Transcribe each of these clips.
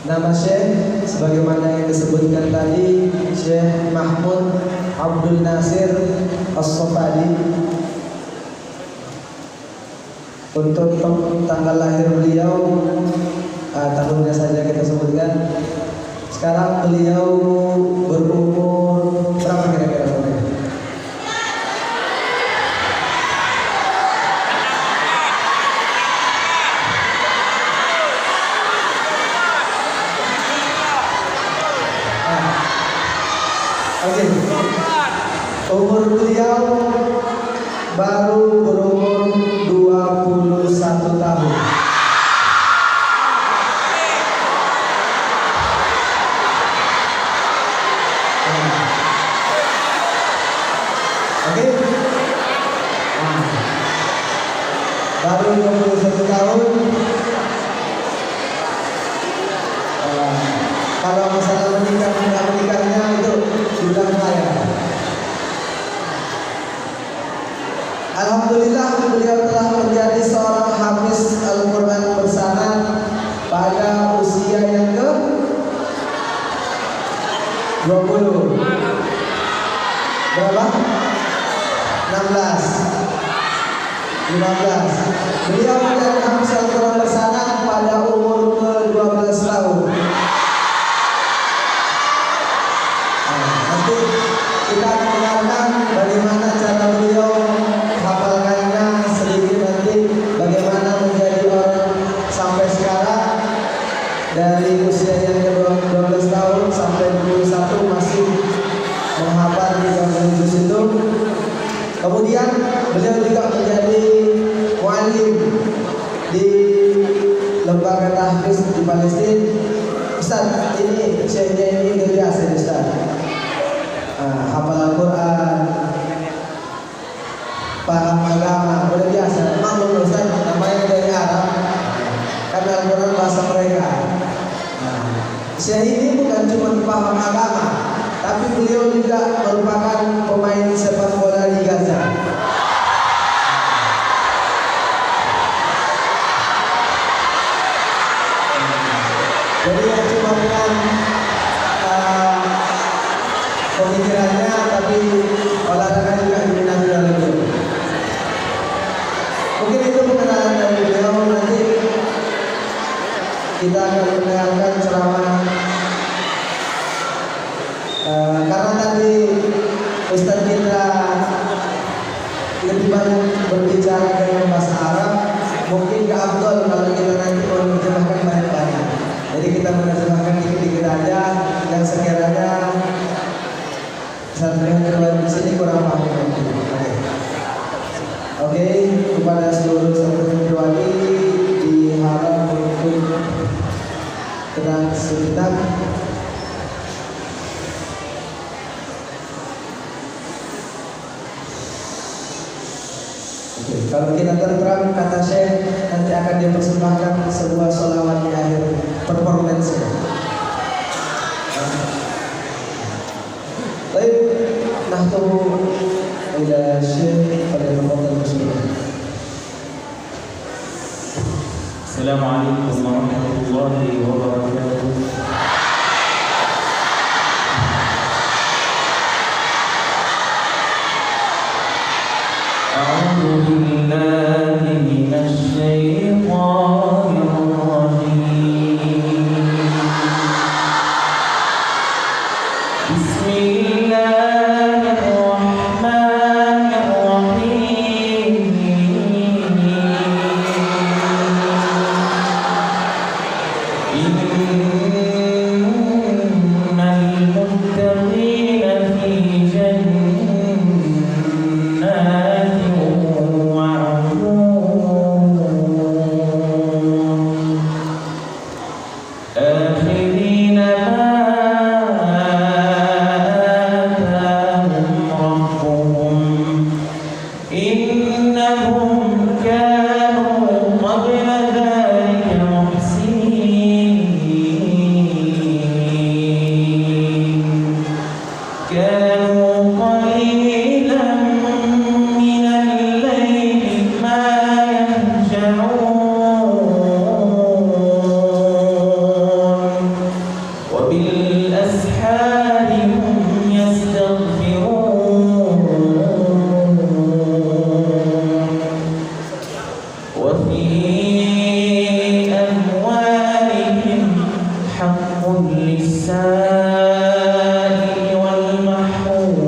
Nama Syekh sebagaimana yang disebutkan tadi, Syekh Mahmud Abdul Nasir As-Sofadi. Untuk tanggal lahir beliau, tahunnya saja kita sebutkan. Sekarang beliau berumur berapa kira-kira? Oke. Umur beliau baru berumur 21 tahun. Oke. Baru 21 tahun. Kalau masalah menikahnya itu sudah kaya. Alhamdulillah beliau telah menjadi seorang hafiz Al-Quran bersanad pada usia yang ke 20. Berapa? 16. 15. Beliau menjadi hafiz Al-Quran bersanad pada umur ke 12 tahun. Nanti kita akan mengenalkan bagaimana cara beliau hafalkannya sedikit, nanti bagaimana menjadi orang sampai sekarang dari usia yang ke 12 tahun sampai 21 masih menghafal di dalam juz itu. Kemudian beliau juga menjadi muallim di lembaga tahfiz di Palestina. Ustaz, ini syekhnya ini udah biasa Ustaz. Hafal Al-Quran, paham agama, udah biasa. Maklum Ustaz, namanya dari Arab, karena Al-Quran bahasa mereka. Syekh ini bukan cuma paham agama, tapi beliau juga merupakan pemain sepak bola di Gaza. Jadi yang cuma dengan pemikirannya, tapi olahraga juga diminati oleh beliau. Mungkin itu pengenalan dari beliau. Nanti kita akan mendengarkan ceramah. Karena tadi Ustaz kita lebih banyak berbicara dengan bahasa Arab, mungkin gak afdol kalau kita nanti menerjemahkan banyak-banyak. Jadi kita menerjemahkan dikit-dikit aja, yang sekiranya santri di sini kurang paham. Oke, kepada seluruh santri wali diharap untuk tenang sejenak. Oke, kalau kita terang kata Syekh, nanti akan dipersembahkan sebuah sholawat di akhir performance-nya. Baik, nahtu ila Syekh pada tempat tersebut. Assalamualaikum warahmatullahi wabarakatuh. A'udzu billahi minasy syaithanir rajim. Bismillahirrahmanirrahim. وفي أموالهم حق للسائل والمحروم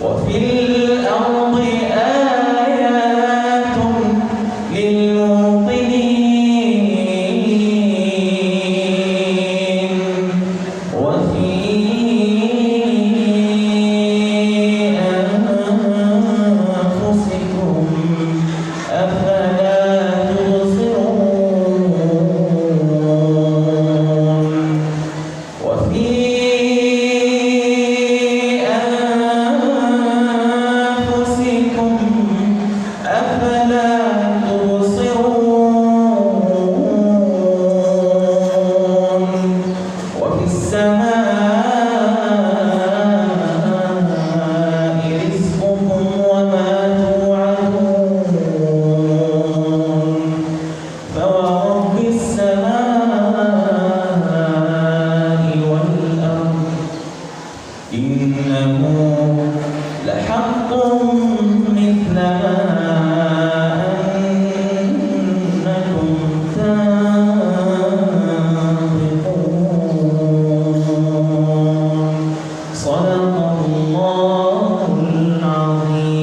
وفي الأرض آيات للموقنين وفي أنفسكم أفلا تبصرون وفي أنفسكم أفلا تبصرون وفي السماء رزقكم وما توعدون فورب السماء والأرض إنه لحق مثل ما أنكم تنطقون صدق الله العظيم.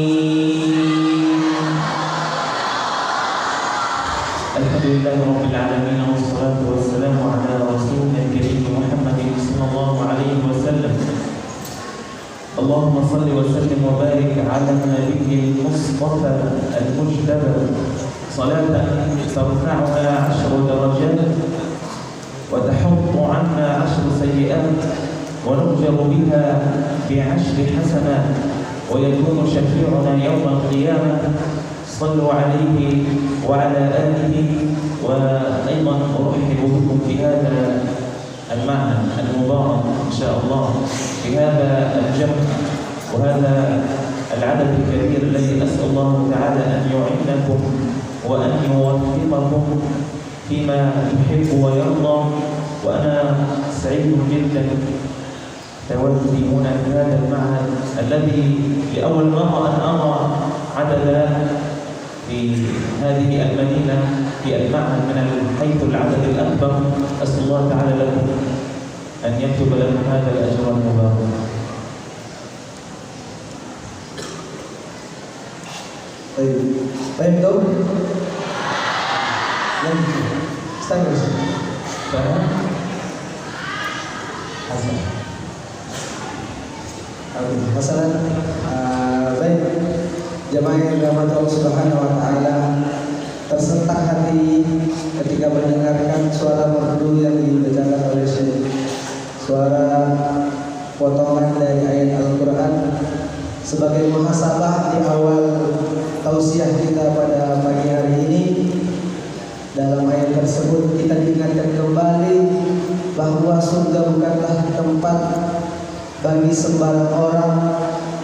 الحمد لله رب العالمين والصلاة والسلام على رسولنا الكريم محمد صلى الله عليه وسلم. اللهم صل وسلم وبارك على النبي المصطفى المجتبى صلاة ترفعنا 10 درجات وتحط عنا 10 سيئات ونؤجر بها ب10 حسنات ويكون شفيعنا يوم القيامة. صلوا عليه وعلى آله. وأيضا أرحب بكم في هذا المعنى المبارك إن شاء الله في هذا الجمع وهذا العدد الكبير الذي أسأل الله تعالى أن يعينكم وأن يوفقكم فيما يحب ويرضى. وأنا سعيد جدا تودي هنا في هذا المعهد الذي لأول مرة أن أرى عددا في هذه المدينة في المعهد من حيث العدد الأكبر. أسأل الله تعالى لكم أن يكتب لكم هذا الأجر المبارك. طيب دور استنى Hasan. Baik, jemaah yang dirahmati Allah Subhanahu wa taala, tersentak hati ketika mendengarkan suara merdu yang dibacakan oleh Syekh. Suara potongan dari ayat Al-Qur'an sebagai muhasabah di awal tausiah kita pada pagi hari ini. Dalam ayat tersebut kita diingatkan kembali bahwa surga bukanlah tempat bagi sembarang orang.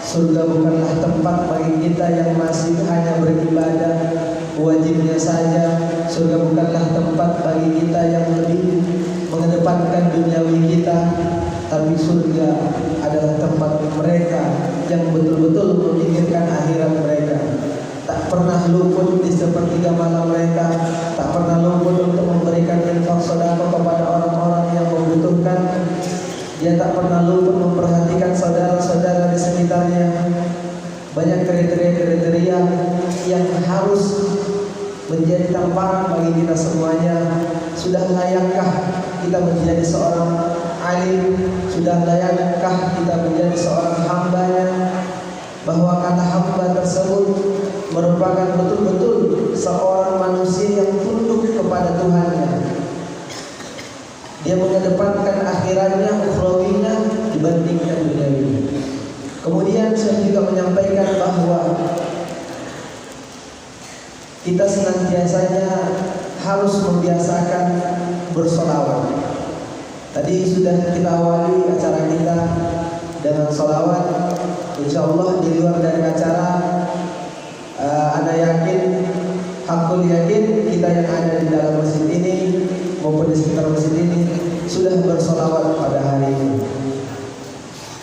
Surga bukanlah tempat bagi kita yang masih hanya beribadah wajibnya saja. Surga bukanlah tempat bagi kita yang lebih mengedepankan duniawi kita, tapi surga adalah tempat mereka yang betul-betul memikirkan akhirat mereka. Tak pernah luput di sepertiga malam mereka, tak pernah luput untuk memberikan infak sedekah kepada orang-orang yang membutuhkan. Dia tak pernah luput memperhatikan saudara-saudara di sekitarnya. Banyak kriteria-kriteria yang harus menjadi tamparan bagi kita semuanya. Sudah layakkah kita menjadi seorang alim? Sudah layakkah kita menjadi seorang hambanya? Bahwa kata hamba tersebut merupakan betul-betul seorang manusia yang tunduk kepada Tuhannya. Dia mengedepankan akhiratnya, ukhrawinya dibandingkan duniawi. Kemudian saya juga menyampaikan bahwa kita senantiasanya harus membiasakan bersolawat. Tadi sudah kita awali acara kita dengan solawat. Insya Allah di luar dari acara, Anda yakin, hakul yakin kita yang ada di dalam masjid ini maupun di sekitar masjid ini sudah bersolawat pada hari ini.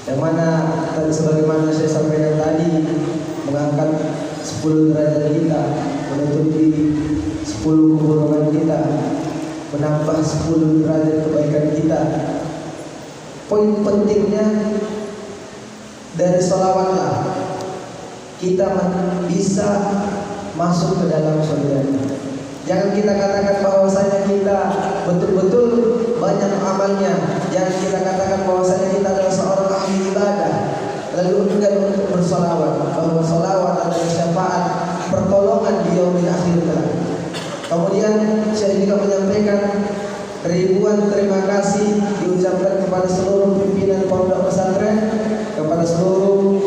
Yang mana sebagaimana saya sampaikan tadi, mengangkat 10 derajat kita, menutupi 10 kekurangan kita, menambah 10 derajat kebaikan kita. Poin pentingnya dari sholawatlah kita bisa masuk ke dalam surga. Jangan kita katakan bahwasanya kita betul-betul banyak amalnya. Jangan kita katakan bahwasanya kita adalah seorang ahli ibadah lalu enggan untuk bersolawat, bahwa solawat adalah syafaat pertolongan di yaumil akhir kelak. Kemudian saya juga menyampaikan ribuan terima kasih diucapkan kepada seluruh pimpinan pondok pesantren, kepada seluruh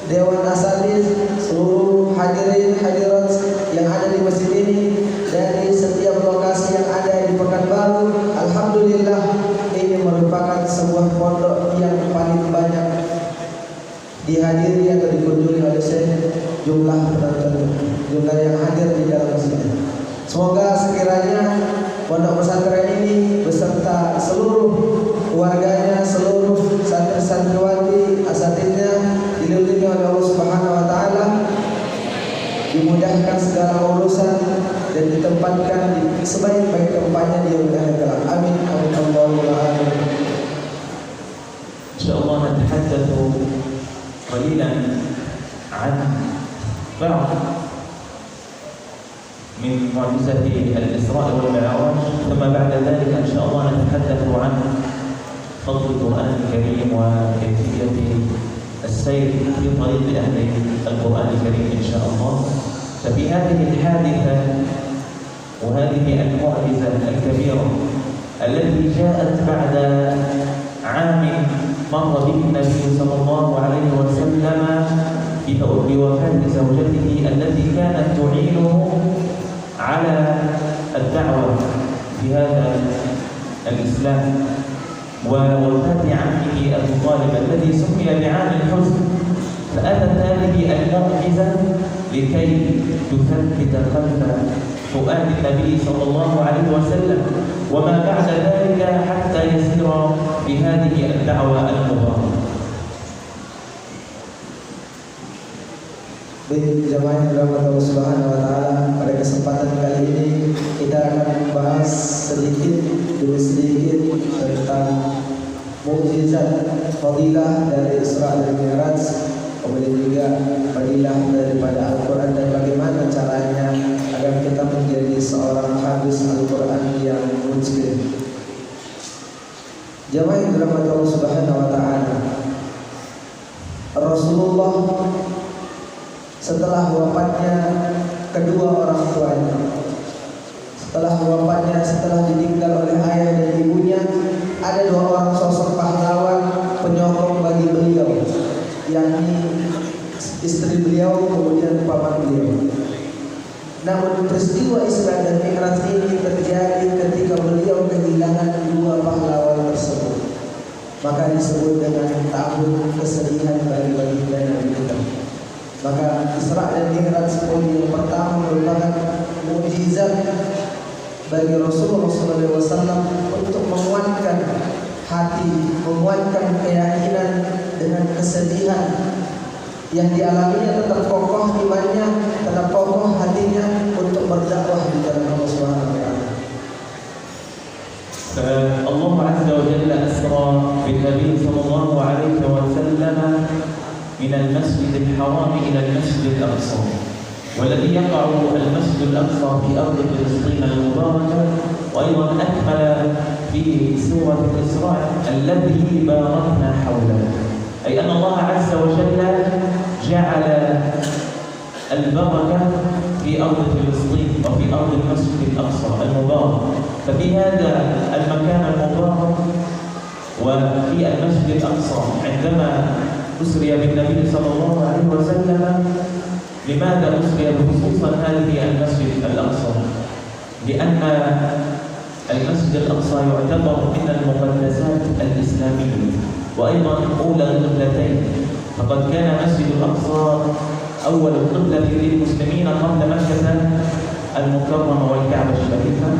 dewan asatidz, seluruh hadirin hadirat yang ada di masjid ini dari setiap lokasi yang ada di Pekanbaru. Alhamdulillah, ini merupakan sebuah pondok yang paling banyak dihadiri atau dikunjungi oleh jumlah penonton, jumlah yang hadir di dalam masjid. Semoga sekiranya pondok pesantren ini beserta seluruh keluarganya, seluruh santri-santriwati, asatidnya dilindungi oleh Allah Subhanahu wa taala, dimudahkan segala urusan dan ditempatkan di sebaik-baik tempatnya di yaumil akhir. Amin amin Allahumma amin. Insyaallah نتحدث قليلا عن بعض من معجزة الإسراء والمعراج، ثم بعد ذلك إن شاء الله نتحدث عن فضل القرآن الكريم وكيفية السير في طريق أهل القرآن الكريم إن شاء الله. ففي هذه الحادثة وهذه المعجزة الكبيرة التي جاءت بعد عام مر به النبي صلى الله عليه وسلم بوفاة زوجته التي كانت تعينه على الدعوة في هذا الإسلام، ووفاة عمه أبو طالب الذي سمي بعام الحزن. فأتت هذه المعجزة لكي تثبت قلب فؤاد النبي صلى الله عليه وسلم وما بعد ذلك حتى يسير بهذه الدعوة المباركة. Baik jamaah yang dirahmati Allah Subhanahu wa taala, pada kesempatan kali ini kita akan membahas sedikit demi sedikit tentang mukjizat fadilah dari Isra dan Mi'raj, kemudian juga fadilah daripada Al-Qur'an dan bagaimana caranya agar kita menjadi seorang hafiz Al-Qur'an yang mujtahid. Jamaah yang dirahmati Allah Subhanahu wa taala, Rasulullah setelah wafatnya kedua orang tuanya, setelah ditinggal oleh ayah dan ibunya, ada 2 orang sosok pahlawan penyokong bagi beliau, yakni istri beliau kemudian paman beliau. Namun peristiwa Isra dan Mi'raj ini terjadi ketika beliau kehilangan 2 pahlawan tersebut, maka disebut dengan tahun kesedihan bagi baginda Nabi kita. Maka Isra dan Mi'raj poin yang pertama merupakan mukjizat bagi Rasulullah SAW untuk menguatkan hati, menguatkan keyakinan dengan kesedihan yang dialaminya, tetap kokoh imannya, tetap kokoh hatinya untuk berdakwah di dalam Allah Subhanahu wa taala. Allah Azza wa Jalla asra bin Nabi sallallahu alaihi wasallam من المسجد الحرام إلى المسجد الأقصى، والذي يقع المسجد الأقصى في أرض فلسطين المباركة، وأيضا أكمل في سورة الإسراء الذي باركنا حوله، أي أن الله عز وجل جعل البركة في أرض فلسطين وفي أرض المسجد الأقصى المبارك. ففي هذا المكان المبارك وفي المسجد الأقصى عندما أسري بالنبي صلى الله عليه وسلم، لماذا أسري خصوصا هذه المسجد الأقصى؟ لأن المسجد الأقصى يعتبر من المقدسات الإسلامية وأيضا أولى القبلتين، فقد كان مسجد الأقصى أول قبلة للمسلمين قبل مكة المكرمة والكعبة الشريفة،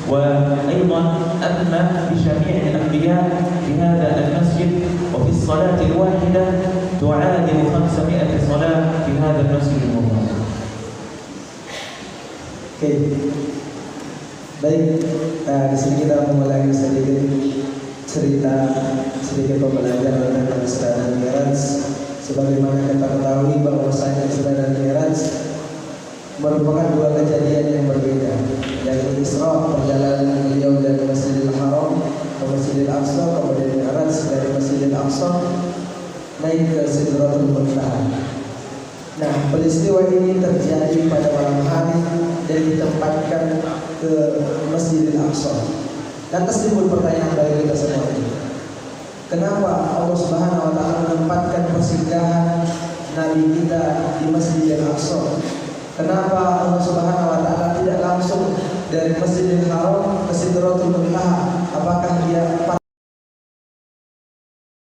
وأيضا أتم بجميع الأنبياء في هذا المسجد، وفي الصلاة الواحدة تعادل 500 صلاة في هذا المسجد المبارك. Oke. Baik, di sini kita mulai sedikit cerita, sedikit pembelajaran tentang Isra dan Mi'raj. Sebagaimana kita ketahui bahwasanya Isra dan Mi'raj merupakan dua kejadian yang berbeda. Yaitu Isra, perjalanan beliau dari Masjidil Haram ke Masjidil Aqsa, kemudian Mi'raj dari Masjidil Aqsa naik ke Sidratul Muntaha. Nah, peristiwa ini terjadi pada malam hari dan ditempatkan ke Masjidil Aqsa. Lantas timbul pertanyaan bagi kita semua ini. Kenapa Allah Subhanahu wa taala menempatkan persinggahan Nabi kita di Masjidil Aqsa? Kenapa Allah Subhanahu wa taala tidak langsung dari Masjidil Haram ke Sidratul